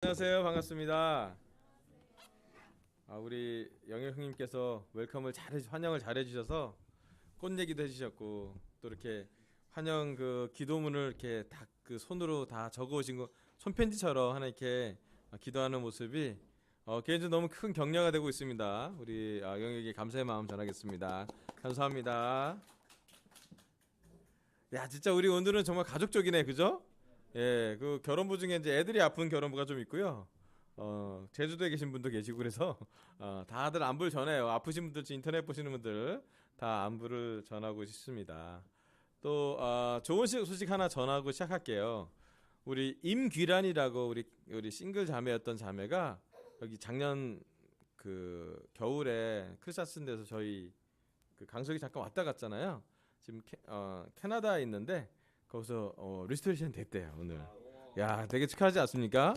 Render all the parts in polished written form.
안녕하세요. 반갑습니다. 우리 영혁 형님께서 웰컴을 환영을 잘해 주셔서 꽃 얘기도 해주셨고 또 이렇게 환영 그 기도문을 이렇게 다 그 손으로 다 적어 오신 거 손편지처럼 하나 이렇게 기도하는 모습이 개인적으로 너무 큰 격려가 되고 있습니다. 우리 영혁에게 감사의 마음 전하겠습니다. 감사합니다. 야, 진짜 우리 오늘은 정말 가족적이네, 그죠? 예, 그 결혼부 중에 이제 애들이 아픈 결혼부가 좀 있고요. 제주도에 계신 분도 계시고 그래서 다들 안부를 전해요. 아프신 분들, 인터넷 보시는 분들 다 안부를 전하고 싶습니다. 또 좋은 소식 하나 전하고 시작할게요. 우리 임귀란이라고 우리 싱글 자매였던 자매가 여기 작년 그 겨울에 크리스마스인데서 저희 그 강석이 잠깐 왔다 갔잖아요. 지금 캐나다에 있는데 거기서 리스토레이션 됐대요 오늘. 야, 되게 축하하지 않습니까?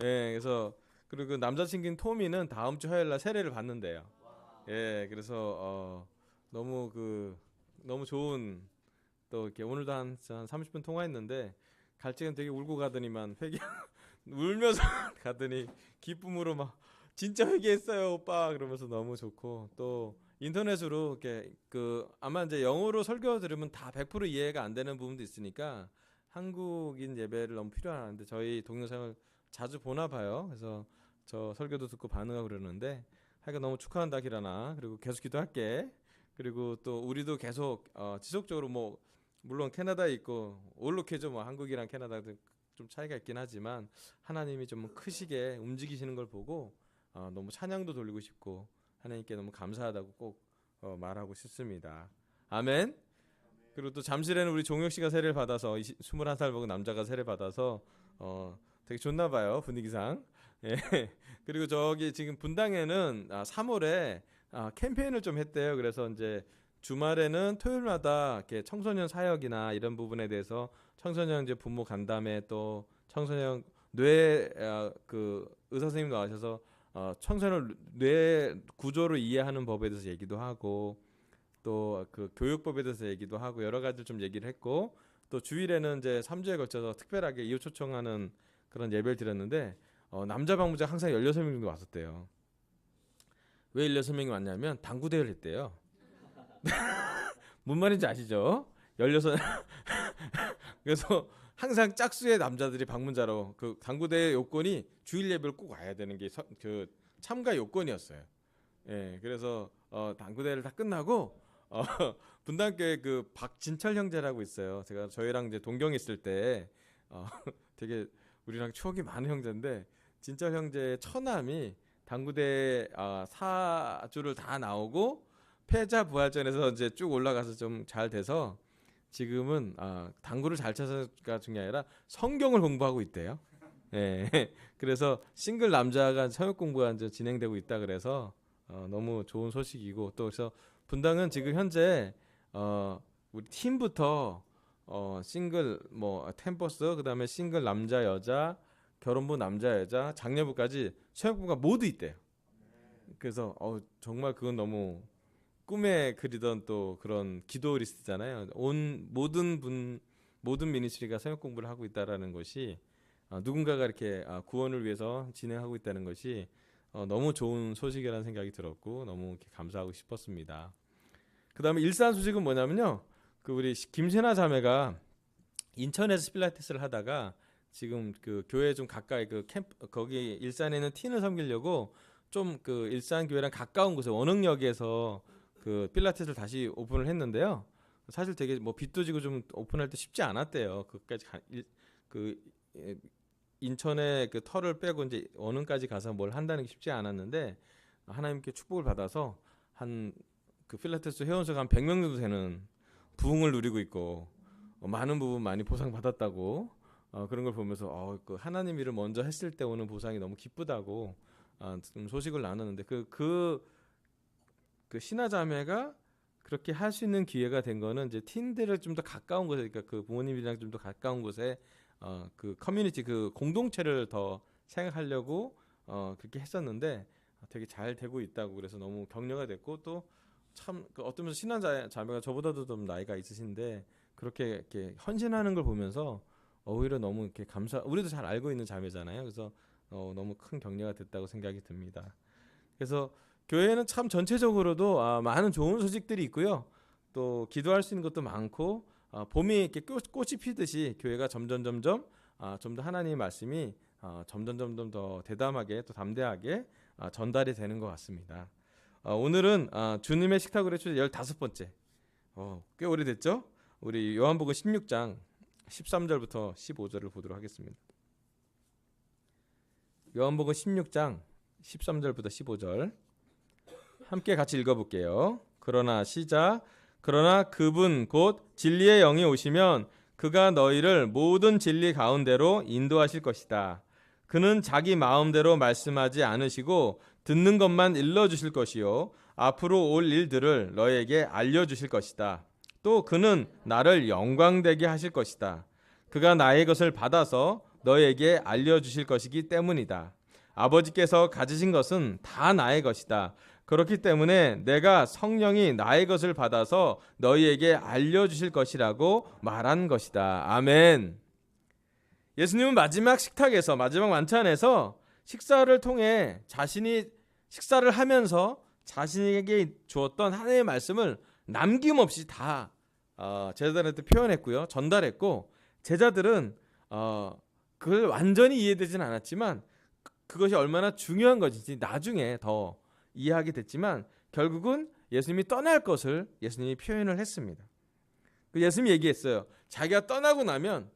예, 그래서 그리고 그 남자친구인 토미는 다음 주 화요일 날 세례를 받는데요. 예, 그래서 너무 좋은 또 이렇게 오늘도 한 30분 통화했는데 갈 적엔 되게 울고 가더니만 울면서 가더니 기쁨으로 막 진짜 회개했어요 오빠 그러면서 너무 좋고 또 인터넷으로 이렇게 그 아마 이제 영어로 설교 들으면 다 100% 이해가 안 되는 부분도 있으니까 한국인 예배를 너무 필요하는데 저희 동영상을 자주 보나 봐요. 그래서 저 설교도 듣고 반응하고 그러는데 하여간 너무 축하한다 기라나. 그리고 계속 기도할게. 그리고 또 우리도 계속 지속적으로 뭐 물론 캐나다에 있고 올lok해죠. 뭐 한국이랑 캐나다도 좀 차이가 있긴 하지만 하나님이 좀 크시게 움직이시는 걸 보고 너무 찬양도 돌리고 싶고 하나님께 너무 감사하다고 꼭 말하고 싶습니다. 아멘. 그리고 또 잠실에는 우리 종혁 씨가 세례를 받아서 21살 먹은 남자가 세례 받아서 되게 좋나 봐요 분위기상. 예. 그리고 저기 지금 분당에는 3월에 캠페인을 좀 했대요. 그래서 이제 주말에는 토요일마다 이렇게 청소년 사역이나 이런 부분에 대해서 청소년 이제 부모 간담회 또 청소년 뇌 그 의사 선생님 나와셔서 청소년 뇌 구조를 이해하는 법에 대해서 얘기도 하고 또 그 교육법에 대해서 얘기도 하고 여러 가지를 좀 얘기를 했고 또 주일에는 이제 3주에 걸쳐서 특별하게 이웃 초청하는 그런 예배를 드렸는데 남자 방문자 항상 16명 정도 왔었대요. 왜 16명이 왔냐면 당구 대회를 했대요. 뭔 말인지 아시죠? 16 그래서 항상 짝수의 남자들이 방문자로 그 당구 대회 요건이 주일 예배를 꼭 와야 되는 게 그 참가 요건이었어요. 예, 그래서 당구 대회를 다 끝나고 분당교회 그 박진철 형제라고 있어요. 제가 저희랑 이제 동경에 있을 때 되게 우리랑 추억이 많은 형제인데 진철 형제의 처남이 당구대 4주를 다 나오고 패자 부활전에서 이제 쭉 올라가서 좀 잘 돼서 지금은 당구를 잘 쳐서가 중요한 게 아니라 성경을 공부하고 있대요. 예. 그래서 싱글 남자가 성역 공부가 이제 진행되고 있다 그래서 너무 좋은 소식이고 또 그래서 분당은 지금 현재 우리 팀부터 싱글 뭐 템버스 그다음에 싱글 남자 여자 결혼부 남자 여자 장녀부까지 성역부가 모두 있대요. 그래서 정말 그건 너무 꿈에 그리던 또 그런 기도 리스트잖아요. 온 모든 미니스트리가 성역 공부를 하고 있다라는 것이 누군가가 이렇게 구원을 위해서 진행하고 있다는 것이 너무 좋은 소식이라는 생각이 들었고 너무 이렇게 감사하고 싶었습니다. 그다음에 일산 소식은 뭐냐면요. 그 우리 김세나 자매가 인천에서 필라테스를 하다가 지금 그 교회 좀 가까이 그 캠프 거기 일산에 있는 팀을 섬기려고 좀 그 일산 교회랑 가까운 곳에 원흥역에서 그 필라테스를 다시 오픈을 했는데요. 사실 되게 뭐 빚도 지고 좀 오픈할 때 쉽지 않았대요. 그까지 그 인천에 그 터를 빼고 이제 원흥까지 가서 뭘 한다는 게 쉽지 않았는데 하나님께 축복을 받아서 한 그 필라테스 회원수가 한 100명 정도 되는 부흥을 누리고 있고 많은 부분 많이 보상 받았다고 그런 걸 보면서 그 하나님 일을 먼저 했을 때 오는 보상이 너무 기쁘다고 좀 소식을 나누는데 그 신하자매가 그렇게 할 수 있는 기회가 된 거는 이제 팀들을 좀 더 가까운 곳에 그러니까 그 부모님이랑 좀 더 가까운 곳에 그 커뮤니티 그 공동체를 더 생각하려고 그렇게 했었는데 되게 잘 되고 있다고 그래서 너무 격려가 됐고 또 참 그 어떤 면에서 신한 자매가 저보다도 좀 나이가 있으신데 그렇게 이렇게 헌신하는 걸 보면서 오히려 너무 이렇게 우리도 잘 알고 있는 자매잖아요. 그래서 너무 큰 격려가 됐다고 생각이 듭니다. 그래서 교회는 참 전체적으로도 많은 좋은 소식들이 있고요. 또 기도할 수 있는 것도 많고 봄이 이렇게 꽃이 피듯이 교회가 점점 좀 더 하나님의 말씀이 점점 더 대담하게 또 담대하게 전달이 되는 것 같습니다. 오늘은 주님의 식탁으로 초대 15번째. 꽤 오래됐죠? 우리 요한복음 16장 13절부터 15절을 보도록 하겠습니다. 요한복음 16장 13절부터 15절 함께 같이 읽어볼게요. 그러나 시작. 그러나 그분 곧 진리의 영이 오시면 그가 너희를 모든 진리 가운데로 인도하실 것이다. 그는 자기 마음대로 말씀하지 않으시고 듣는 것만 일러주실 것이요 앞으로 올 일들을 너희에게 알려주실 것이다. 또 그는 나를 영광되게 하실 것이다. 그가 나의 것을 받아서 너희에게 알려주실 것이기 때문이다. 아버지께서 가지신 것은 다 나의 것이다. 그렇기 때문에 내가 성령이 나의 것을 받아서 너희에게 알려주실 것이라고 말한 것이다. 아멘. 예수님은 마지막 식탁에서, 마지막 만찬에서 식사를 통해 자신이 식사를 하면서 자신에게 주었던 하나님의 말씀을 남김없이 다 제자들한테 표현했고요, 전달했고, 제자들은 그걸 완전히 이해되진 않았지만 그것이 얼마나 중요한 것인지 나중에 더 이해하게 됐지만 결국은 예수님이 떠날 것을 예수님이 표현을 했습니다. 예수님이 얘기했어요. 자기가 떠나고 나면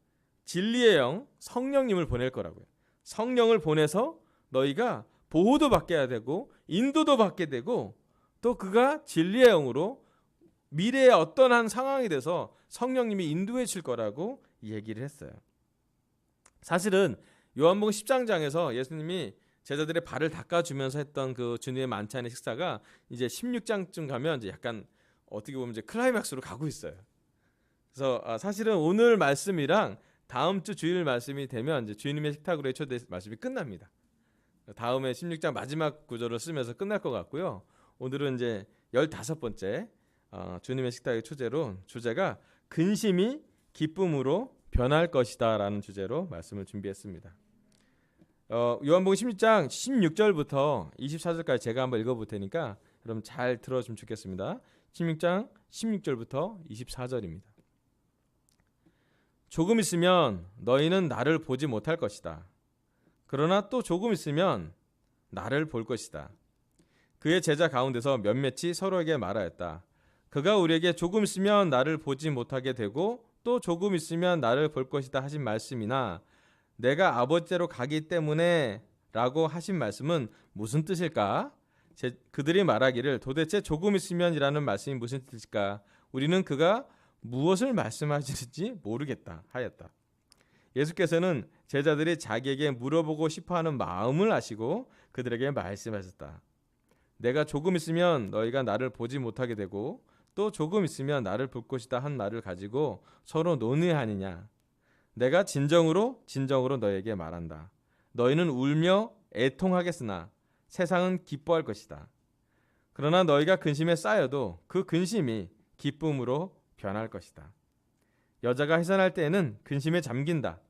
진리의 영 성령님을 보낼 거라고요. 성령을 보내서 너희가 보호도 받게 되고 인도도 받게 되고 또 그가 진리의 영으로 미래의 어떤 한 상황이 돼서 성령님이 인도해 줄 거라고 얘기를 했어요. 사실은 요한복음 10장에서 예수님이 제자들의 발을 닦아주면서 했던 그 주님의 만찬의 식사가 이제 16장쯤 가면 이제 약간 어떻게 보면 이제 클라이막스로 가고 있어요. 그래서 사실은 오늘 말씀이랑 다음 주 주일 말씀이 되면 이제 주님의 식탁으로의 초대 말씀이 끝납니다. 다음에 16장 마지막 구절을 쓰면서 끝날 것 같고요. 오늘은 이제 15번째 주님의 식탁의 주제가 근심이 기쁨으로 변할 것이다 라는 주제로 말씀을 준비했습니다. 요한복음 16장 16절부터 24절까지 제가 한번 읽어볼 테니까 여러분 잘 들어주면 좋겠습니다. 16장 16절부터 24절입니다. 조금 있으면 너희는 나를 보지 못할 것이다. 그러나 또 조금 있으면 나를 볼 것이다. 그의 제자 가운데서 몇몇이 서로에게 말하였다. 그가 우리에게 조금 있으면 나를 보지 못하게 되고 또 조금 있으면 나를 볼 것이다 하신 말씀이나 내가 아버지께로 가기 때문에 라고 하신 말씀은 무슨 뜻일까? 그들이 말하기를 도대체 조금 있으면이라는 말씀이 무슨 뜻일까? 우리는 그가 무엇을 말씀하시는지 모르겠다 하였다. 예수께서는 제자들이 자기에게 물어보고 싶어하는 마음을 아시고 그들에게 말씀하셨다. 내가 조금 있으면 너희가 나를 보지 못하게 되고 또 조금 있으면 나를 볼 것이다 한 말을 가지고 서로 논의하느냐. 내가 진정으로 너희에게 말한다. 너희는 울며 애통하겠으나 세상은 기뻐할 것이다. 그러나 너희가 근심에 쌓여도 그 근심이 기쁨으로 변할 것이다. 여자가 해산할 때에는 근심에 잠긴다.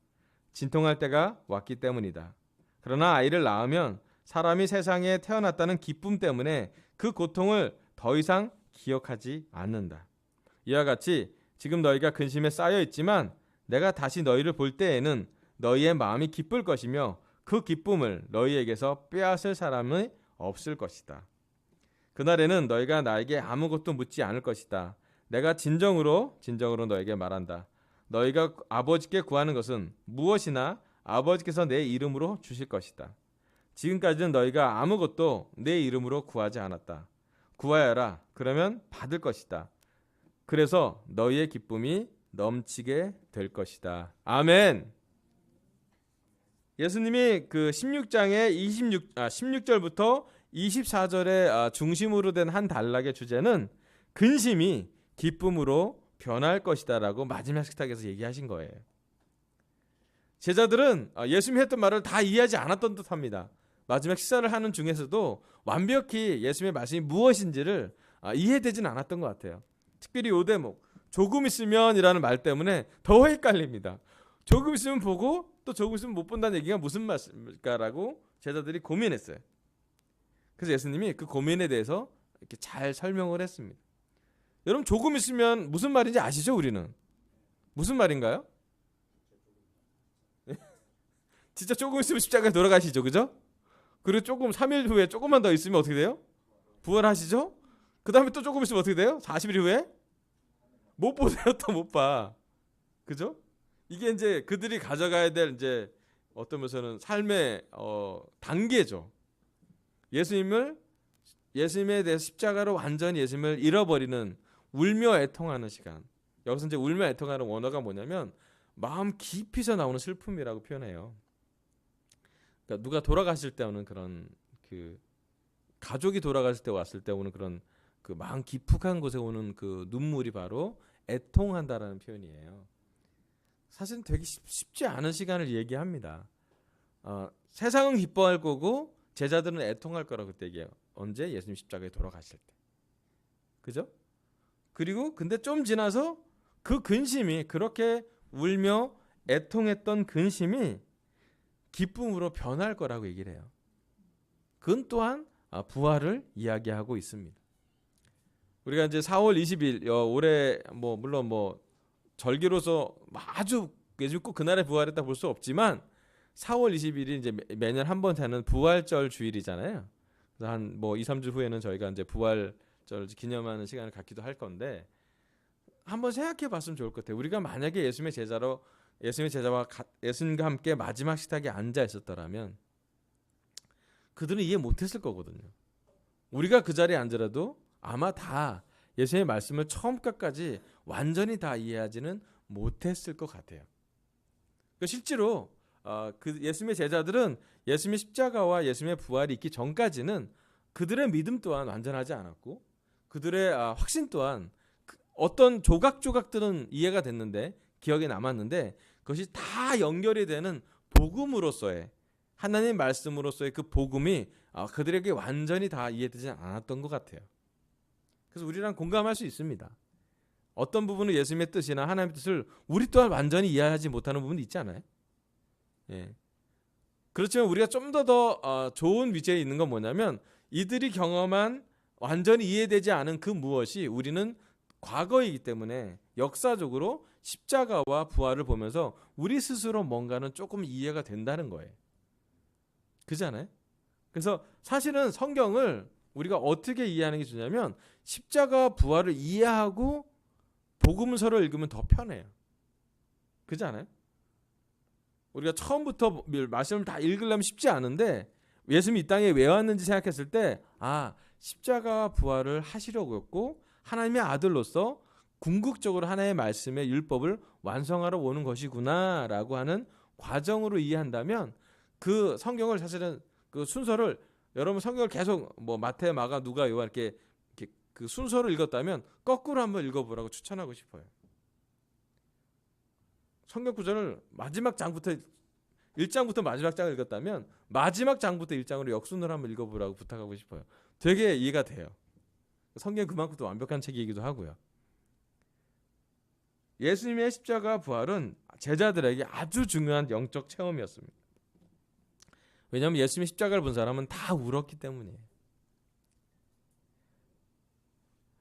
진통할 때가 왔기 때문이다. 그러나 아이를 낳으면 사람이 세상에 태어났다는 기쁨 때문에 그 고통을 더 이상 기억하지 않는다. 이와 같이 지금 너희가 근심에 쌓여 있지만 내가 다시 너희를 볼 때에는 너희의 마음이 기쁠 것이며 그 기쁨을 너희에게서 빼앗을 사람은 없을 것이다. 그날에는 너희가 나에게 아무것도 묻지 않을 것이다. 내가 진정으로 너에게 말한다. 너희가 아버지께 구하는 것은 무엇이나 아버지께서 내 이름으로 주실 것이다. 지금까지는 너희가 아무것도 내 이름으로 구하지 않았다. 구하여라. 그러면 받을 것이다. 그래서 너희의 기쁨이 넘치게 될 것이다. 아멘. 예수님이 그 16장의 16절부터 24절의 중심으로 된 한 단락의 주제는 근심이 기쁨으로 변할 것이다라고 마지막 식탁에서 얘기하신 거예요. 제자들은 예수님이 했던 말을 다 이해하지 않았던 듯합니다. 마지막 식사를 하는 중에서도 완벽히 예수님의 말씀이 무엇인지를 이해되진 않았던 것 같아요. 특별히 이 대목 조금 있으면 이라는 말 때문에 더 헷갈립니다. 조금 있으면 보고 또 조금 있으면 못 본다는 얘기가 무슨 말일까라고 제자들이 고민했어요. 그래서 예수님이 그 고민에 대해서 이렇게 잘 설명을 했습니다. 여러분 조금 있으면 무슨 말인지 아시죠? 우리는 무슨 말인가요? 진짜 조금 있으면 십자가에 돌아가시죠, 그죠? 그리고 조금 3일 후에 조금만 더 있으면 어떻게 돼요? 부활하시죠? 그 다음에 또 조금 있으면 어떻게 돼요? 40일 후에 못 보세요, 또 못 봐, 그죠? 이게 이제 그들이 가져가야 될 이제 어떤 면에서는 삶의 단계죠. 예수님에 대해서 십자가로 완전히 예수님을 잃어버리는 울며 애통하는 시간. 여기서 이제 울며 애통하는 원어가 뭐냐면 마음 깊이서 나오는 슬픔이라고 표현해요. 그러니까 누가 돌아가실 때 오는 그런 그 가족이 돌아갔을 때 왔을 때 오는 그런 그 마음 깊숙한 곳에 오는 그 눈물이 바로 애통한다라는 표현이에요. 사실은 되게 쉽지 않은 시간을 얘기합니다. 세상은 기뻐할 거고 제자들은 애통할 거라고 그때 얘기해요. 언제? 예수님 십자가에 돌아가실 때. 그죠? 그리고 근데 좀 지나서 그 근심이 그렇게 울며 애통했던 근심이 기쁨으로 변할 거라고 얘기를 해요. 그건 또한 부활을 이야기하고 있습니다. 우리가 이제 4월 20일 올해 물론 절기로서 아주 꼭 그날에 부활했다 볼 수 없지만 4월 20일이 이제 매년 한 번 되는 부활절 주일이잖아요. 그래서 한 2, 3주 후에는 저희가 이제 부활절 기념하는 시간을 갖기도 할 건데 한번 생각해 봤으면 좋을 것 같아요. 우리가 만약에 예수님의 제자와 예수님과 함께 마지막 식탁에 앉아 있었더라면 그들은 이해 못했을 거거든요. 우리가 그 자리에 앉으라도 아마 다 예수님의 말씀을 처음까지 완전히 다 이해하지는 못했을 것 같아요. 실제로 그 예수님의 제자들은 예수님의 십자가와 예수님의 부활이 있기 전까지는 그들의 믿음 또한 완전하지 않았고 그들의 확신 또한 어떤 조각조각들은 이해가 됐는데 기억에 남았는데 그것이 다 연결이 되는 복음으로서의 하나님의 말씀으로서의 그 복음이 그들에게 완전히 다 이해되지 않았던 것 같아요. 그래서 우리랑 공감할 수 있습니다. 어떤 부분은 예수님의 뜻이나 하나님의 뜻을 우리 또한 완전히 이해하지 못하는 부분이 있잖아요. 예. 그렇지만 우리가 좀 더 좋은 위치에 있는 건 뭐냐면 이들이 경험한 완전히 이해되지 않은 그 무엇이 우리는 과거이기 때문에 역사적으로 십자가와 부활을 보면서 우리 스스로 뭔가는 조금 이해가 된다는 거예요. 그렇잖아요? 그래서 사실은 성경을 우리가 어떻게 이해하는 게 좋냐면 십자가와 부활을 이해하고 복음서를 읽으면 더 편해요. 그렇지 않아요? 우리가 처음부터 말씀을 다 읽으려면 쉽지 않은데 예수님이 이 땅에 왜 왔는지 생각했을 때 십자가와 부활을 하시려고 했고 하나님의 아들로서 궁극적으로 하나님의 말씀의 율법을 완성하러 오는 것이구나 라고 하는 과정으로 이해한다면 그 성경을 사실은 그 순서를 여러분 성경을 계속 마태, 마가, 누가, 요한 이렇게 그 순서를 읽었다면 거꾸로 한번 읽어보라고 추천하고 싶어요. 성경 구절을 마지막 장부터 1장부터 마지막 장을 읽었다면 마지막 장부터 1장으로 역순으로 한번 읽어보라고 부탁하고 싶어요. 되게 이해가 돼요. 성경 그만큼 또 완벽한 책이기도 하고요. 예수님의 십자가 부활은 제자들에게 아주 중요한 영적 체험이었습니다. 왜냐하면 예수님의 십자가를 본 사람은 다 울었기 때문이에요.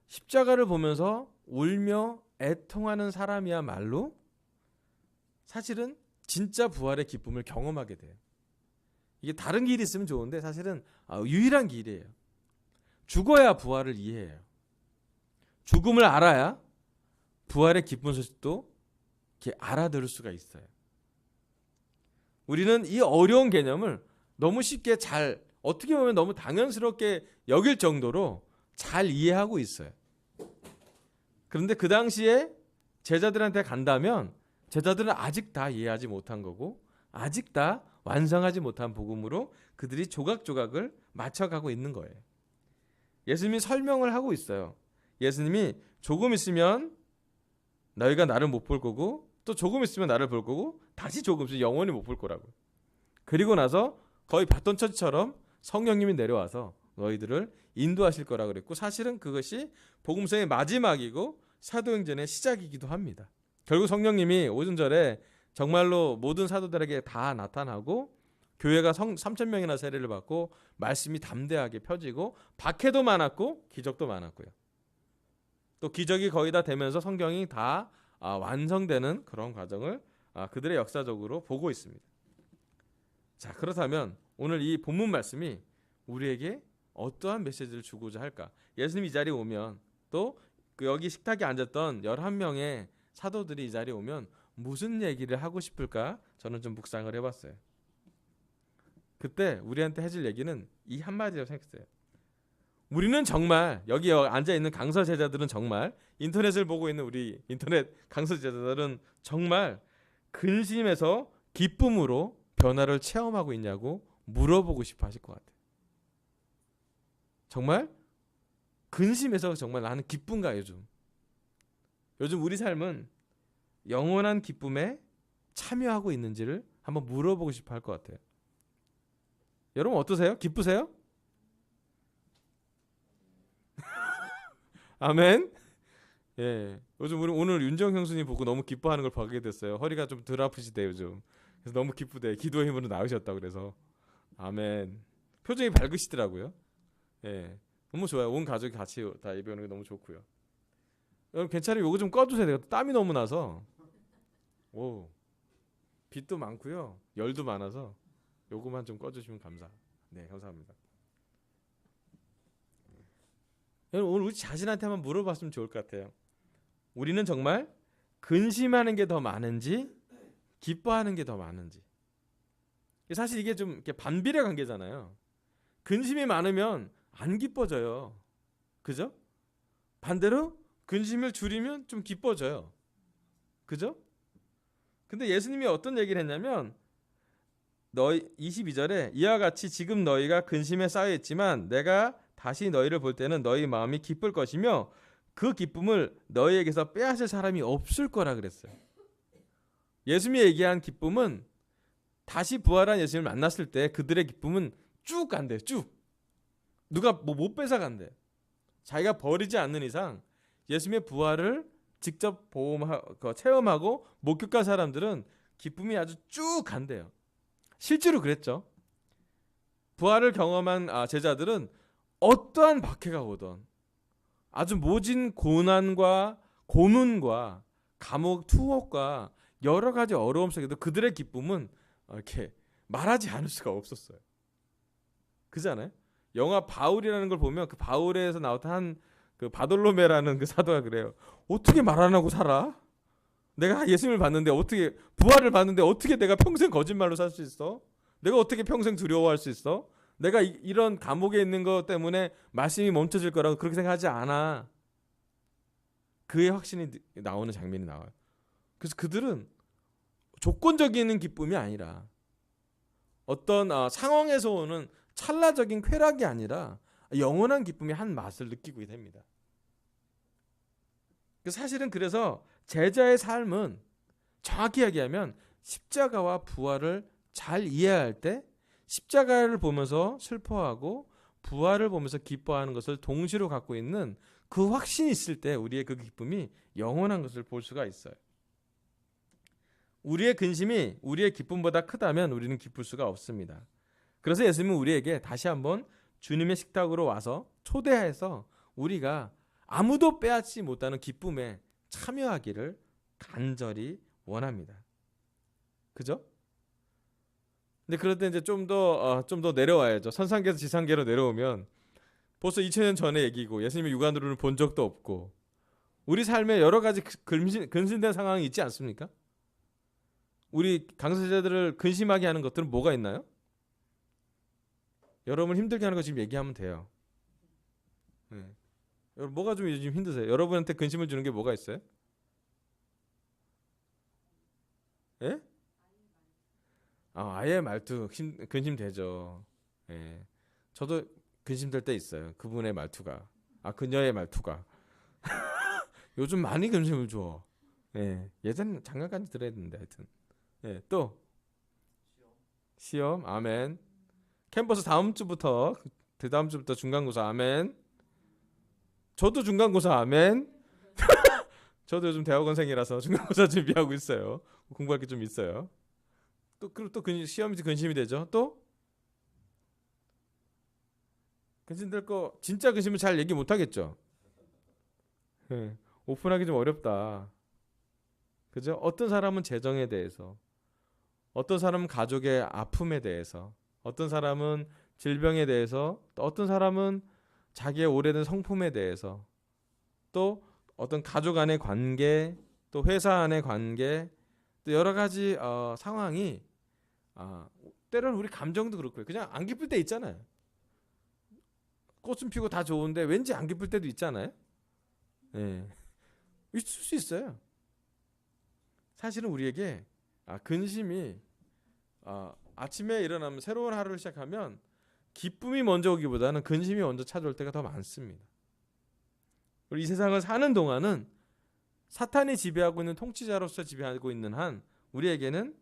십자가를 보면서 울며 애통하는 사람이야말로 사실은 진짜 부활의 기쁨을 경험하게 돼요. 이게 다른 길이 있으면 좋은데 사실은 유일한 길이에요. 죽어야 부활을 이해해요. 죽음을 알아야 부활의 기쁜 소식도 이렇게 알아들을 수가 있어요. 우리는 이 어려운 개념을 너무 쉽게 어떻게 보면 너무 당연스럽게 여길 정도로 잘 이해하고 있어요. 그런데 그 당시에 제자들한테 간다면 제자들은 아직 다 이해하지 못한 거고 아직 다 완성하지 못한 복음으로 그들이 조각조각을 맞춰가고 있는 거예요. 예수님이 설명을 하고 있어요. 예수님이 조금 있으면 너희가 나를 못 볼 거고 또 조금 있으면 나를 볼 거고 다시 조금 있으면 영원히 못 볼 거라고. 그리고 나서 거의 봤던 처지처럼 성령님이 내려와서 너희들을 인도하실 거라고 그랬고 사실은 그것이 복음서의 마지막이고 사도행전의 시작이기도 합니다. 결국 성령님이 오순절에 정말로 모든 사도들에게 다 나타나고 교회가 3,000명이나 세례를 받고 말씀이 담대하게 펴지고 박해도 많았고 기적도 많았고요. 또 기적이 거의 다 되면서 성경이 다 완성되는 그런 과정을 그들의 역사적으로 보고 있습니다. 자, 그렇다면 오늘 이 본문 말씀이 우리에게 어떠한 메시지를 주고자 할까? 예수님 이 자리에 오면 또 여기 식탁에 앉았던 11명의 사도들이 이 자리에 오면 무슨 얘기를 하고 싶을까? 저는 좀 묵상을 해봤어요. 그때 우리한테 해줄 얘기는 이 한마디라고 생각했어요. 우리는 정말 여기 앉아있는 강서 제자들은 정말 인터넷을 보고 있는 우리 인터넷 강서 제자들은 정말 근심에서 기쁨으로 변화를 체험하고 있냐고 물어보고 싶어 하실 것 같아요. 정말 근심에서 정말 나는 기쁜가 요즘 우리 삶은 영원한 기쁨에 참여하고 있는지를 한번 물어보고 싶어 할 것 같아요. 여러분 어떠세요? 기쁘세요? 아멘. 예, 요즘 우리 오늘 윤정 형수님 보고 너무 기뻐하는 걸 보게 됐어요. 허리가 좀 덜 아프시대 요즘. 그래서 너무 기쁘대. 기도의 힘으로 나으셨다 그래서 아멘. 표정이 밝으시더라고요. 예, 너무 좋아요. 온 가족이 같이 다 예배 오는 게 너무 좋고요. 여러분 괜찮아요. 요거 좀 꺼주세요. 내가 땀이 너무 나서. 오, 빛도 많고요. 열도 많아서 요거만 좀 꺼주시면 네, 감사합니다. 여러분 오늘 우리 자신한테 한번 물어봤으면 좋을 것 같아요. 우리는 정말 근심하는 게 더 많은지 기뻐하는 게 더 많은지. 사실 이게 좀 이렇게 반비례 관계잖아요. 근심이 많으면 안 기뻐져요. 그죠? 반대로 근심을 줄이면 좀 기뻐져요. 그죠? 근데 예수님이 어떤 얘기를 했냐면 22절에 이와 같이 지금 너희가 근심에 쌓여 있지만 내가 다시 너희를 볼 때는 너희 마음이 기쁠 것이며 그 기쁨을 너희에게서 빼앗을 사람이 없을 거라 그랬어요. 예수님이 얘기한 기쁨은 다시 부활한 예수님을 만났을 때 그들의 기쁨은 쭉 간대요. 쭉. 누가 못 뺏어간대. 자기가 버리지 않는 이상 예수님의 부활을 직접 체험하고 목격한 사람들은 기쁨이 아주 쭉 간대요. 실제로 그랬죠. 부활을 경험한 제자들은 어떠한 박해가 오던 아주 모진 고난과 고문과 감옥 투옥과 여러 가지 어려움 속에도 그들의 기쁨은 이렇게 말하지 않을 수가 없었어요. 그잖아요. 영화 바울이라는 걸 보면 그 바울에서 나왔던 그 바돌로메라는 그 사도가 그래요. 어떻게 말 안 하고 살아? 내가 예수님을 봤는데 어떻게 부활을 봤는데 어떻게 내가 평생 거짓말로 살 수 있어? 내가 어떻게 평생 두려워할 수 있어? 내가 이런 감옥에 있는 것 때문에 말씀이 멈춰질 거라고 그렇게 생각하지 않아. 그의 확신이 나오는 장면이 나와요. 그래서 그들은 조건적인 기쁨이 아니라 어떤 상황에서 오는 찰나적인 쾌락이 아니라 영원한 기쁨의 한 맛을 느끼고 됩니다. 사실은 그래서 제자의 삶은 정확히 얘기하면 십자가와 부활을 잘 이해할 때 십자가를 보면서 슬퍼하고 부활을 보면서 기뻐하는 것을 동시로 갖고 있는 그 확신이 있을 때 우리의 그 기쁨이 영원한 것을 볼 수가 있어요. 우리의 근심이 우리의 기쁨보다 크다면 우리는 기쁠 수가 없습니다. 그래서 예수님은 우리에게 다시 한번 주님의 식탁으로 와서 초대해서 우리가 아무도 빼앗지 못하는 기쁨에 참여하기를 간절히 원합니다. 그죠? 근데 그럴 때 이제 좀 더 내려와야죠. 선상계에서 지상계로 내려오면 벌써 2000년 전의 얘기고 예수님의 육안으로는 본 적도 없고 우리 삶에 여러 가지 근심된 상황이 있지 않습니까? 우리 강사자들을 근심하게 하는 것들은 뭐가 있나요? 여러분 힘들게 하는 거 지금 얘기하면 돼요. 네. 여러분 뭐가 좀 요즘 힘드세요? 여러분한테 근심을 주는 게 뭐가 있어요? 예? 아예 말투 근심되죠. 예. 저도 근심될 때 있어요. 그분의 말투가. 그녀의 말투가. 요즘 많이 근심을 줘. 예. 예전 장난까지 들어야 되는데 하여튼. 예. 또 시험. 아멘. 캠퍼스 다음 주부터 중간고사. 아멘. 저도 중간고사. 아멘. 저도 요즘 대학원생이라서 중간고사 준비하고 있어요. 공부할 게 좀 있어요. 시험이 근심이 되죠. 또 근심될 거 진짜 근심은 잘 얘기 못 하겠죠. 예, 오픈하기 좀 어렵다. 그죠? 어떤 사람은 재정에 대해서, 어떤 사람은 가족의 아픔에 대해서, 어떤 사람은 질병에 대해서, 또 어떤 사람은 자기의 오래된 성품에 대해서, 또 어떤 가족 안의 관계, 또 회사 안의 관계, 또 여러 가지 상황이 때로는 우리 감정도 그렇고요. 그냥 안 기쁠 때 있잖아요. 꽃은 피고 다 좋은데 왠지 안 기쁠 때도 있잖아요. 예. 있을 수 있어요. 사실은 우리에게 근심이 아침에 일어나면 새로운 하루를 시작하면 기쁨이 먼저 오기보다는 근심이 먼저 찾아올 때가 더 많습니다. 우리 이 세상을 사는 동안은 사탄이 지배하고 있는 통치자로서 지배하고 있는 한 우리에게는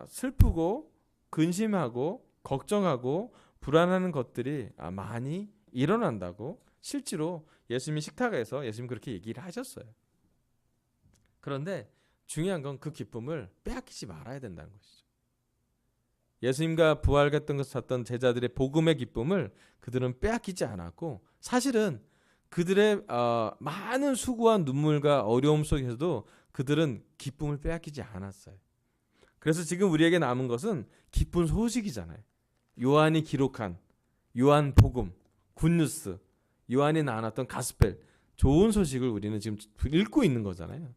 슬프고 근심하고 걱정하고 불안하는 것들이 많이 일어난다고 실제로 예수님이 식탁에서 예수님 그렇게 얘기를 하셨어요. 그런데 중요한 건 그 기쁨을 빼앗기지 말아야 된다는 것이죠. 예수님과 부활했던 것을 찾던 제자들의 복음의 기쁨을 그들은 빼앗기지 않았고 사실은 그들의 많은 수고와 눈물과 어려움 속에서도 그들은 기쁨을 빼앗기지 않았어요. 그래서 지금 우리에게 남은 것은 기쁜 소식이잖아요. 요한이 기록한 요한 복음, 굿뉴스, 요한이 나눴던 가스펠, 좋은 소식을 우리는 지금 읽고 있는 거잖아요.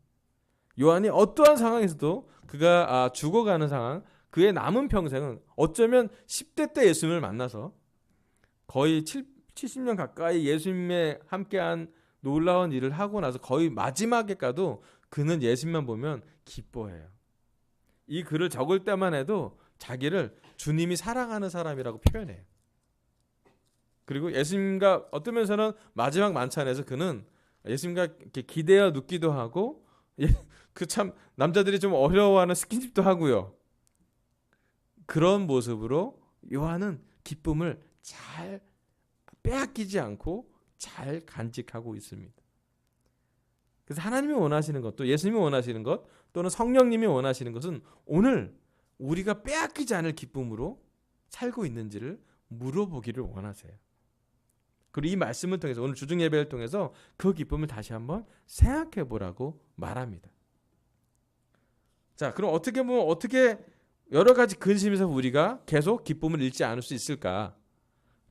요한이 어떠한 상황에서도 그가 죽어가는 상황, 그의 남은 평생은 어쩌면 10대 때 예수님을 만나서 거의 70년 가까이 예수님에 함께한 놀라운 일을 하고 나서 거의 마지막에 가도 그는 예수님만 보면 기뻐해요. 이 글을 적을 때만 해도 자기를 주님이 사랑하는 사람이라고 표현해요. 그리고 예수님과 어떤 면에서는 마지막 만찬에서 그는 예수님과 이렇게 기대어 눕기도 하고 그 참 남자들이 좀 어려워하는 스킨십도 하고요. 그런 모습으로 요한은 기쁨을 잘 빼앗기지 않고 잘 간직하고 있습니다. 그래서 하나님이 원하시는 것, 또 예수님이 원하시는 것, 또는 성령님이 원하시는 것은 오늘 우리가 빼앗기지 않을 기쁨으로 살고 있는지를 물어보기를 원하세요. 그리고 이 말씀을 통해서 오늘 주중 예배를 통해서 그 기쁨을 다시 한번 생각해 보라고 말합니다. 자, 그럼 어떻게 보면 어떻게 여러 가지 근심에서 우리가 계속 기쁨을 잃지 않을 수 있을까?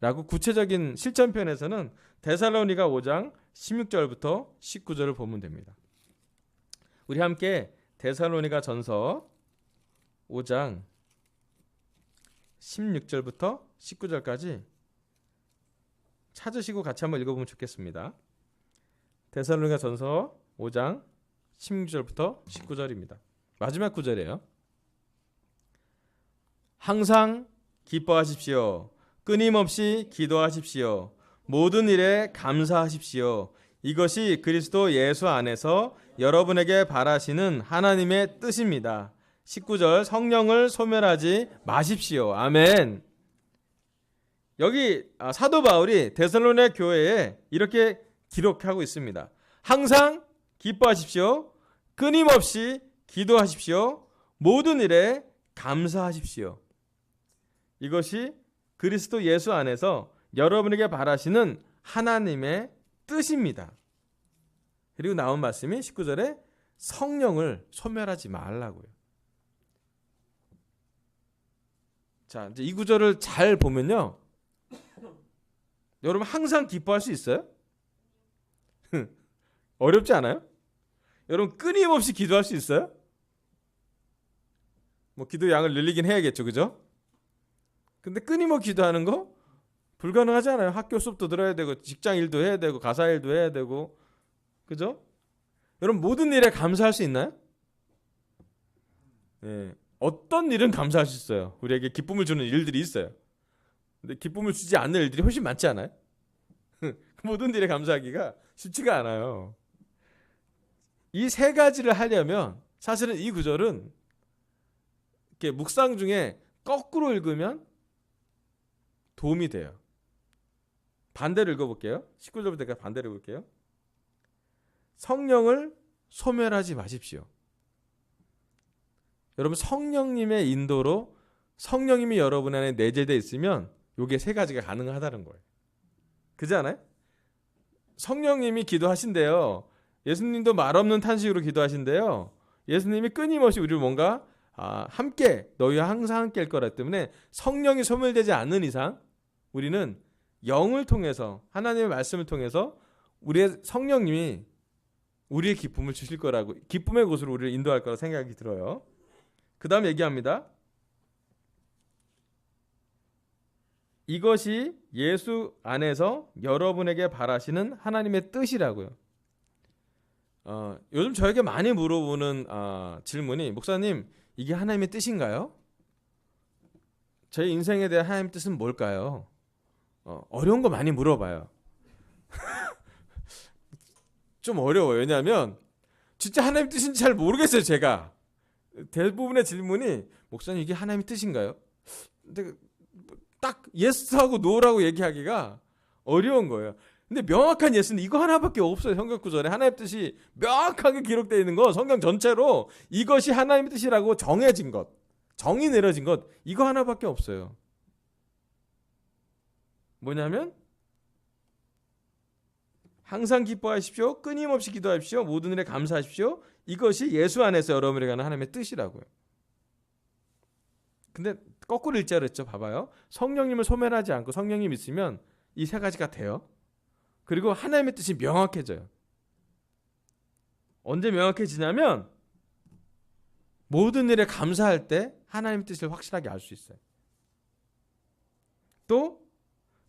라고 구체적인 실전편에서는 데살로니가 5장 16절부터 19절을 보면 됩니다. 우리 함께 데살로니가 전서 5장 16절부터 19절까지 찾으시고 같이 한번 읽어보면 좋겠습니다. 데살로니가 전서 5장 16절부터 19절입니다. 마지막 구절이에요. 항상 기뻐하십시오. 끊임없이 기도하십시오. 모든 일에 감사하십시오. 이것이 그리스도 예수 안에서 여러분에게 바라시는 하나님의 뜻입니다. 19절 성령을 소멸하지 마십시오. 아멘. 여기 사도 바울이 데살로니가 교회에 이렇게 기록하고 있습니다. 항상 기뻐하십시오. 끊임없이 기도하십시오. 모든 일에 감사하십시오. 이것이 그리스도 예수 안에서 여러분에게 바라시는 하나님의 뜻입니다. 그리고 나온 말씀이 19절에 성령을 소멸하지 말라고요. 자, 이제 이 구절을 잘 보면요. 여러분 항상 기뻐할 수 있어요? 어렵지 않아요? 여러분 끊임없이 기도할 수 있어요? 뭐 기도 양을 늘리긴 해야겠죠, 그죠? 근데 끊임없이 기도하는 거 불가능하지 않아요? 학교 수업도 들어야 되고 직장 일도 해야 되고 가사 일도 해야 되고, 그죠? 여러분 모든 일에 감사할 수 있나요? 네. 어떤 일은 감사할 수 있어요. 우리에게 기쁨을 주는 일들이 있어요. 근데 기쁨을 주지 않는 일들이 훨씬 많지 않아요? 모든 일에 감사하기가 쉽지가 않아요. 이 세 가지를 하려면 사실은 이 구절은 이렇게 묵상 중에 거꾸로 읽으면 도움이 돼요. 반대로 읽어볼게요. 19절부터 반대로 읽을게요. 성령을 소멸하지 마십시오. 여러분 성령님의 인도로 성령님이 여러분 안에 내재되어 있으면 요게 세 가지가 가능하다는 거예요. 그렇지 않아요? 성령님이 기도하신대요. 예수님도 말없는 탄식으로 기도하신대요. 예수님이 끊임없이 우리를 뭔가 함께 너희와 항상 함께할 거라 때문에 성령이 소멸되지 않는 이상 우리는 영을 통해서 하나님의 말씀을 통해서 우리의 성령님이 우리의 기쁨을 주실 거라고 기쁨의 곳으로 우리를 인도할 거라 생각이 들어요. 그 다음 얘기합니다. 이것이 예수 안에서 여러분에게 바라시는 하나님의 뜻이라고요. 요즘 저에게 많이 물어보는 질문이 목사님 이게 하나님의 뜻인가요? 제 인생에 대한 하나님의 뜻은 뭘까요? 어려운 거 많이 물어봐요. 좀 어려워요. 왜냐하면 진짜 하나님의 뜻인지 잘 모르겠어요. 제가 대부분의 질문이 목사님 이게 하나님의 뜻인가요? 근데 딱 예스하고 노라고 얘기하기가 어려운 거예요. 근데 명확한 예스는 이거 하나밖에 없어요. 성경 구절에 하나님의 뜻이 명확하게 기록되어 있는 거 성경 전체로 이것이 하나님의 뜻이라고 정해진 것, 정의 내려진 것 이거 하나밖에 없어요. 뭐냐면 항상 기뻐하십시오. 끊임없이 기도하십시오. 모든 일에 감사하십시오. 이것이 예수 안에서 여러분에게 가는 하나님의 뜻이라고요. 근데 거꾸로 읽자 그랬죠. 봐봐요. 성령님을 소멸하지 않고 성령님 있으면 이 세 가지가 돼요. 그리고 하나님의 뜻이 명확해져요. 언제 명확해지냐면 모든 일에 감사할 때 하나님의 뜻을 확실하게 알 수 있어요. 또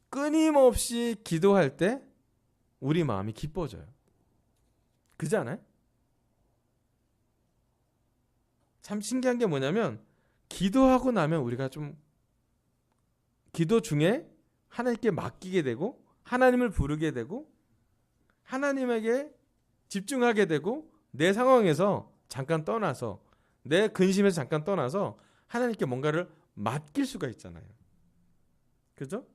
끊임없이 기도할 때 우리 마음이 기뻐져요. 그렇지 않아요? 참 신기한 게 뭐냐면 기도하고 나면 우리가 좀 기도 중에 하나님께 맡기게 되고 하나님을 부르게 되고 하나님에게 집중하게 되고 내 상황에서 잠깐 떠나서 내 근심에서 잠깐 떠나서 하나님께 뭔가를 맡길 수가 있잖아요. 그죠?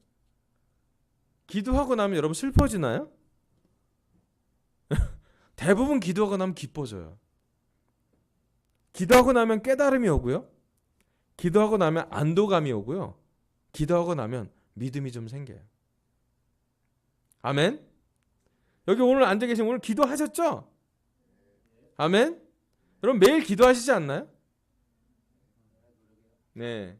기도하고 나면 여러분 슬퍼지나요? 대부분 기도하고 나면 기뻐져요. 기도하고 나면 깨달음이 오고요. 기도하고 나면 안도감이 오고요. 기도하고 나면 믿음이 좀 생겨요. 아멘. 여기 오늘 앉아 계신 오늘 기도하셨죠? 아멘. 여러분 매일 기도하시지 않나요? 네.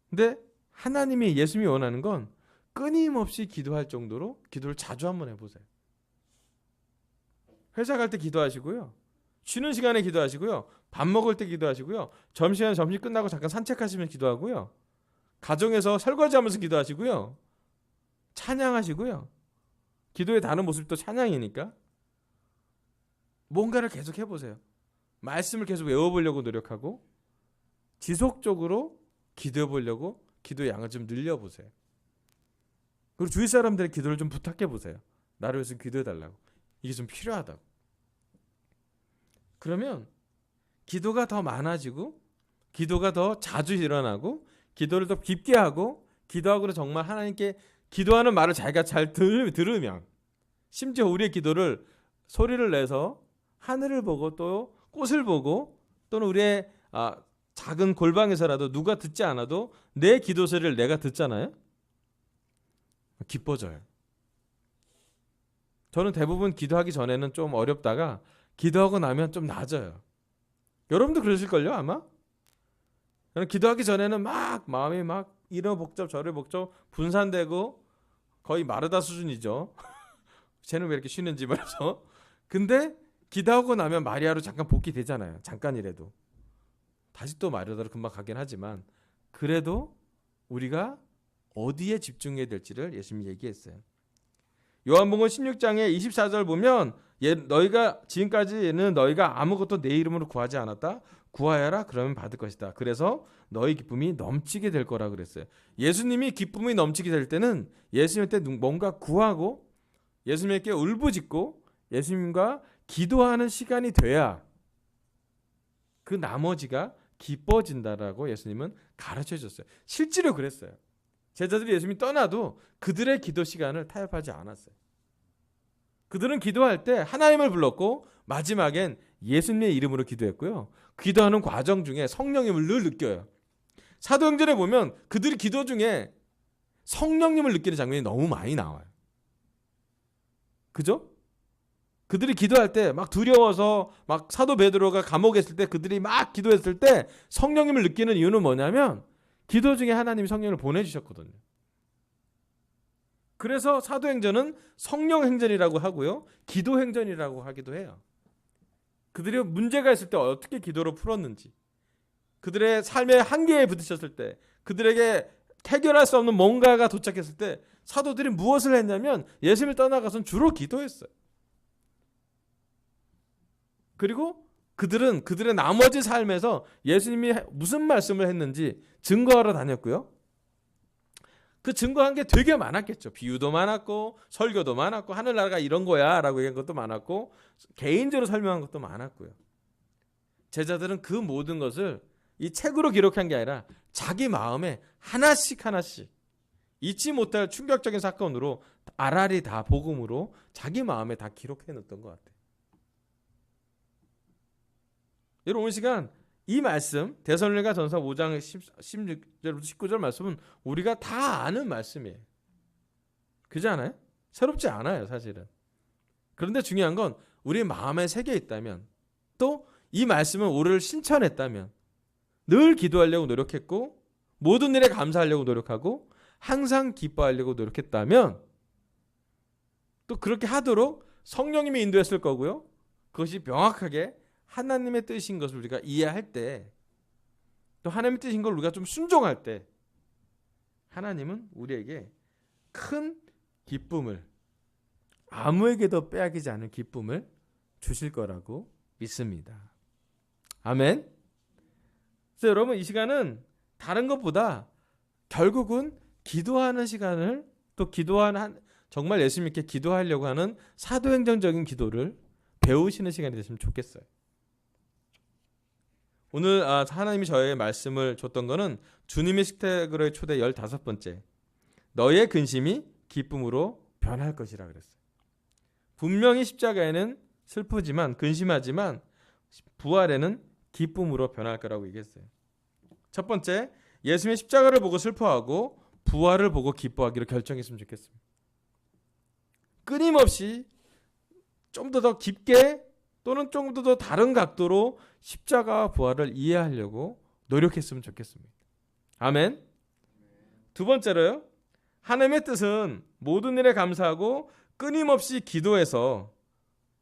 근데 하나님이 예수님이 원하는 건 끊임없이 기도할 정도로 기도를 자주 한번 해보세요. 회사 갈 때 기도하시고요. 쉬는 시간에 기도하시고요. 밥 먹을 때 기도하시고요. 점심시간 점심 끝나고 잠깐 산책하시면 기도하고요. 가정에서 설거지하면서 기도하시고요. 찬양하시고요. 기도의 다른 모습도 찬양이니까 뭔가를 계속 해보세요. 말씀을 계속 외워보려고 노력하고 지속적으로 기도해보려고 기도의 양을 좀 늘려보세요. 그리고 주위 사람들의 기도를 좀 부탁해보세요. 나를 위해서 기도해달라고. 이게 좀 필요하다고. 그러면 기도가 더 많아지고 기도가 더 자주 일어나고 기도를 더 깊게 하고 기도하고 정말 하나님께 기도하는 말을 자기가 잘 들으면 심지어 우리의 기도를 소리를 내서 하늘을 보고 또 꽃을 보고 또는 우리의 작은 골방에서라도 누가 듣지 않아도 내 기도 소리를 내가 듣잖아요. 기뻐져요. 저는 대부분 기도하기 전에는 좀 어렵다가 기도하고 나면 좀 나아져요. 여러분도 그러실걸요 아마? 저는 기도하기 전에는 막 마음이 막 이러 복잡 저러 복잡 분산되고 거의 마르다 수준이죠. 쟤는 왜 이렇게 쉬는지 말해서. 근데 기도하고 나면 마리아로 잠깐 복귀되잖아요. 잠깐이라도. 다시 또 마르다로 금방 가긴 하지만 그래도 우리가 어디에 집중해야 될지를 예수님이 얘기했어요. 요한복음 16장의 24절 보면 너희가 지금까지는 너희가 아무것도 내 이름으로 구하지 않았다. 구하여라 그러면 받을 것이다. 그래서 너희 기쁨이 넘치게 될 거라 그랬어요. 예수님이 기쁨이 넘치게 될 때는 예수님한테 뭔가 구하고 예수님께 울부짖고 예수님과 기도하는 시간이 돼야 그 나머지가 기뻐진다라고 예수님은 가르쳐 줬어요. 실제로 그랬어요. 제자들이 예수님이 떠나도 그들의 기도 시간을 타협하지 않았어요. 그들은 기도할 때 하나님을 불렀고 마지막엔 예수님의 이름으로 기도했고요. 기도하는 과정 중에 성령님을 늘 느껴요. 사도행전에 보면 그들이 기도 중에 성령님을 느끼는 장면이 너무 많이 나와요. 그죠? 그들이 기도할 때 막 두려워서 막 사도 베드로가 감옥에 있을 때 그들이 막 기도했을 때 성령님을 느끼는 이유는 뭐냐면 기도 중에 하나님이 성령을 보내주셨거든요. 그래서 사도행전은 성령행전이라고 하고요. 기도행전이라고 하기도 해요. 그들이 문제가 있을 때 어떻게 기도로 풀었는지, 그들의 삶의 한계에 부딪혔을 때, 그들에게 해결할 수 없는 뭔가가 도착했을 때 사도들이 무엇을 했냐면 예수님을 떠나가선 주로 기도했어요. 그리고 그들은 그들의 나머지 삶에서 예수님이 무슨 말씀을 했는지 증거하러 다녔고요. 그 증거한 게 되게 많았겠죠. 비유도 많았고 설교도 많았고 하늘나라가 이런 거야 라고 얘기한 것도 많았고 개인적으로 설명한 것도 많았고요. 제자들은 그 모든 것을 이 책으로 기록한 게 아니라 자기 마음에 하나씩 하나씩 잊지 못할 충격적인 사건으로 알알이 다 복음으로 자기 마음에 다 기록해 놓았던 것 같아요. 여러분 오늘 시간 이 말씀 데살로니가 전서 5장 16절부터 19절 말씀은 우리가 다 아는 말씀이에요. 그렇지 않아요? 새롭지 않아요 사실은. 그런데 중요한 건 우리 마음에 새겨 있다면 또 이 말씀은 우리를 실천했다면 늘 기도하려고 노력했고 모든 일에 감사하려고 노력하고 항상 기뻐하려고 노력했다면 또 그렇게 하도록 성령님이 인도했을 거고요. 그것이 명확하게 하나님의 뜻인 것을 우리가 이해할 때 또 하나님의 뜻인 걸 우리가 좀 순종할 때 하나님은 우리에게 큰 기쁨을 아무에게도 빼앗기지 않은 기쁨을 주실 거라고 믿습니다. 아멘. 그래서 여러분 이 시간은 다른 것보다 결국은 기도하는 시간을 또 기도하는 정말 예수 믿게 기도하려고 하는 사도행전적인 기도를 배우시는 시간이 되시면 좋겠어요. 오늘 하나님이 저에게 말씀을 줬던 거는 주님의 식탁으로의 초대 15번째 너의 근심이 기쁨으로 변할 것이라 그랬어요. 분명히 십자가에는 슬프지만 근심하지만 부활에는 기쁨으로 변할 거라고 얘기했어요. 첫 번째 예수님의 십자가를 보고 슬퍼하고 부활을 보고 기뻐하기로 결정했으면 좋겠습니다. 끊임없이 좀 더 깊게 또는 좀 더 다른 각도로 십자가와 부활을 이해하려고 노력했으면 좋겠습니다. 아멘. 두 번째로요. 하나님의 뜻은 모든 일에 감사하고 끊임없이 기도해서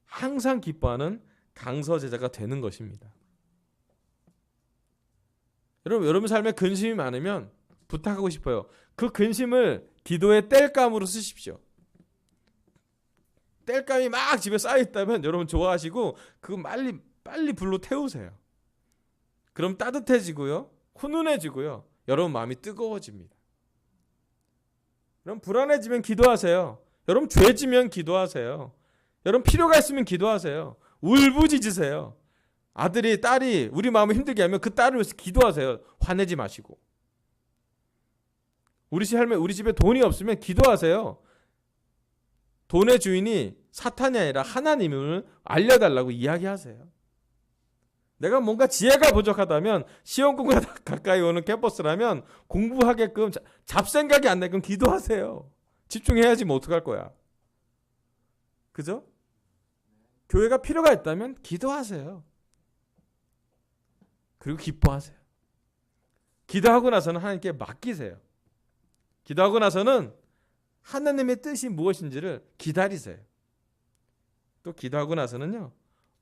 항상 기뻐하는 강서 제자가 되는 것입니다. 여러분 삶에 근심이 많으면 부탁하고 싶어요. 그 근심을 기도의 땔감으로 쓰십시오. 땔감이 막 집에 쌓여있다면 여러분 좋아하시고 그거 빨리 불로 태우세요. 그럼 따뜻해지고요. 훈훈해지고요. 여러분 마음이 뜨거워집니다. 여러분 불안해지면 기도하세요. 여러분 죄지면 기도하세요. 여러분 필요가 있으면 기도하세요. 울부짖으세요. 아들이 딸이 우리 마음을 힘들게 하면 그 딸을 위해서 기도하세요. 화내지 마시고. 우리 집에 돈이 없으면 기도하세요. 돈의 주인이 사탄이 아니라 하나님을 알려달라고 이야기하세요. 내가 뭔가 지혜가 부족하다면 시험공부가 가까이 오는 캠퍼스라면 공부하게끔 잡생각이 안 나게끔 기도하세요. 집중해야지 뭐 어떡할 거야. 그죠? 교회가 필요가 있다면 기도하세요. 그리고 기뻐하세요. 기도하고 나서는 하나님께 맡기세요. 기도하고 나서는 하나님의 뜻이 무엇인지를 기다리세요. 또 기도하고 나서는요.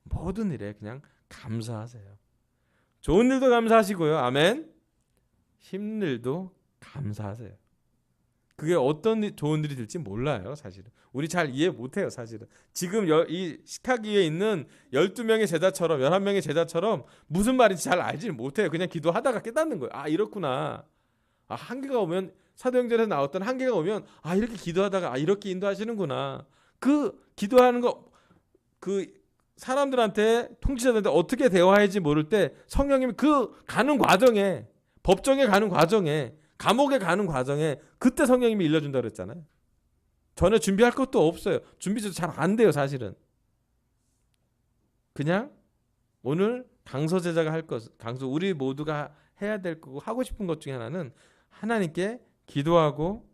모든 일에 그냥 감사하세요. 좋은 일도 감사하시고요. 아멘. 힘든 일도 감사하세요. 그게 어떤 좋은 일이 될지 몰라요. 사실은. 우리 잘 이해 못해요. 사실은. 지금 이 식탁 위에 있는 12명의 제자처럼 11명의 제자처럼 무슨 말인지 잘 알지 못해요. 그냥 기도하다가 깨닫는 거예요. 아 이렇구나. 아 한계가 오면 사도행전에서 나왔던 한계가 오면 아 이렇게 기도하다가 아 이렇게 인도하시는구나. 그 기도하는 거 그 사람들한테 통치자들한테 어떻게 대화할지 모를 때 성령님이 그 가는 과정에 법정에 가는 과정에 감옥에 가는 과정에 그때 성령님이 일러준다고 그랬잖아요. 전혀 준비할 것도 없어요. 준비도 잘 안 돼요, 사실은. 그냥 오늘 강서 제자가 할 것, 강서 우리 모두가 해야 될 거고 하고 싶은 것 중에 하나는 하나님께 기도하고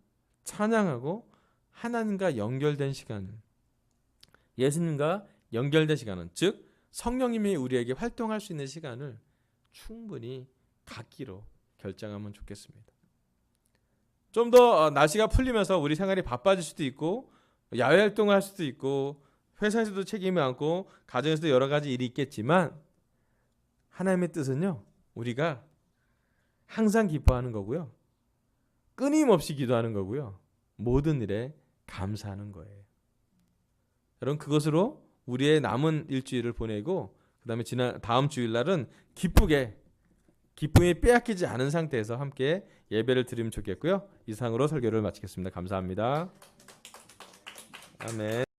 찬양하고 하나님과 연결된 시간, 예수님과 연결된 시간은, 즉 성령님이 우리에게 활동할 수 있는 시간을 충분히 갖기로 결정하면 좋겠습니다. 좀 더 날씨가 풀리면서 우리 생활이 바빠질 수도 있고 야외 활동을 할 수도 있고 회사에서도 책임을 안고 가정에서도 여러 가지 일이 있겠지만 하나님의 뜻은요, 우리가 항상 기뻐하는 거고요, 끊임없이 기도하는 거고요, 모든 일에 감사하는 거예요. 여러분, 그것으로 우리의 남은 일주일을 보내고 그 다음에 다음 주일날은 기쁘게, 기쁨이 빼앗기지 않은 상태에서 함께 예배를 드리면 좋겠고요. 이상으로 설교를 마치겠습니다. 감사합니다. 아멘.